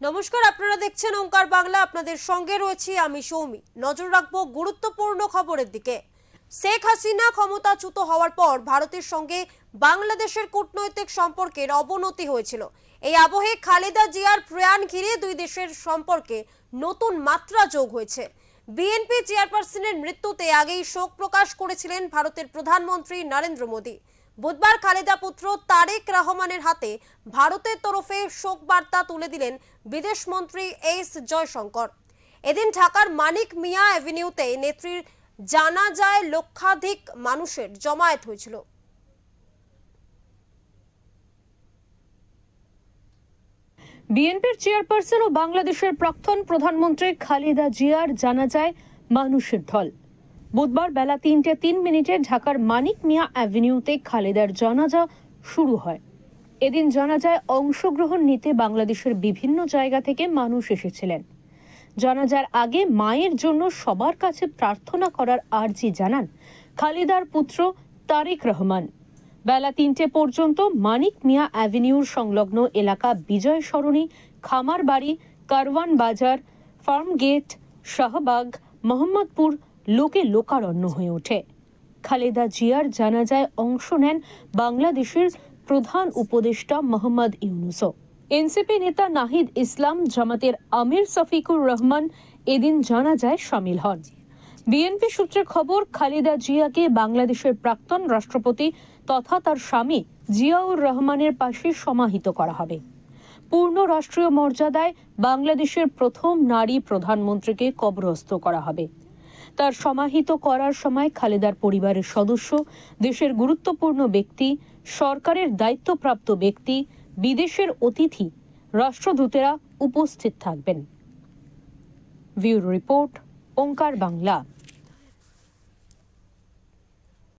নমস্কার, আপনারা দেখছেন ওঙ্কার বাংলা। আপনাদের সঙ্গে রয়েছি আমি সৌমি। নজর রাখবো গুরুত্বপূর্ণ খবরের দিকে। শেখ হাসিনা ক্ষমতাচ্যুত হওয়ার পর ভারতের সঙ্গে বাংলাদেশের কূটনৈতিক সম্পর্কের অবনতি হয়েছিল। এই আবহে খালেদা জিয়ার প্রয়াণ ঘিরে দুই দেশের সম্পর্কে নতুন মাত্রা যোগ হয়েছে। বিএনপি চেয়ারপারসনের মৃত্যুতে আগেই শোক প্রকাশ করেছিলেন ভারতের প্রধানমন্ত্রী নরেন্দ্র মোদী। বুধবার খালেদা পুত্র তারেক রহমানের হাতে ভারতের তরফে শোক বার্তা তুলে দিলেন বিদেশমন্ত্রী এস জয়শঙ্কর। এদিন ঢাকার মানিক মিয়া অ্যাভিনিউতে নেত্রীর জানাজায় লক্ষাধিক মানুষের জমায়েত হয়েছিল। বিএনপির চেয়ারপারসন ও বাংলাদেশের প্রাক্তন প্রধানমন্ত্রী খালেদা জিয়ার জানাজায় মানুষের ঢল। বুধবার বেলা 3:03 ঢাকার মানিক মিয়া অ্যাভিনিউতে খালেদার জানাজা শুরু হয়। এদিন জানাজায় অংশগ্রহণ নিতে বাংলাদেশের বিভিন্ন জায়গা থেকে মানুষ এসেছিলেন। জানাজার আগে মায়ের জন্য সবার কাছে প্রার্থনা করার আর্জি জানান খালেদার পুত্র তারেক রহমান। বেলা 3টে পর্যন্ত মানিক মিয়া অ্যাভিনিউর সংলগ্ন এলাকা বিজয় সরণি, খামার বাড়ি, কারওয়ান বাজার, ফার্ম গেট, শাহবাগ, মোহাম্মদপুর লোকে লোকারণ্য হয়ে ওঠে। খালেদা জিয়ার জানাজায় অংশ নেন বাংলাদেশের প্রধান উপদেষ্টা মোহাম্মদ ইউনুসও। এনসিপি নেতা নাহিদ ইসলাম, জামাতের আমির শফিকুর রহমান এদিন জানাজায় শামিল হন। বিএনপি সূত্রে খবর, খালেদা জিয়াকে বাংলাদেশের প্রাক্তন রাষ্ট্রপতি তথা তার স্বামী জিয়াউর রহমানের পাশে সমাহিত করা হবে। পূর্ণ রাষ্ট্রীয় মর্যাদায় বাংলাদেশের প্রথম নারী প্রধানমন্ত্রীকে কবরস্থ করা হবে। তার সমাহিত করার সময় খালেদার পরিবারের সদস্য, দেশের গুরুত্বপূর্ণ ব্যক্তি, সরকারের দায়িত্বপ্রাপ্ত ব্যক্তি, বিদেশের অতিথি, রাষ্ট্রদূতেরা উপস্থিত থাকবেন। ব্যুরো রিপোর্ট, ওঙ্কার বাংলা।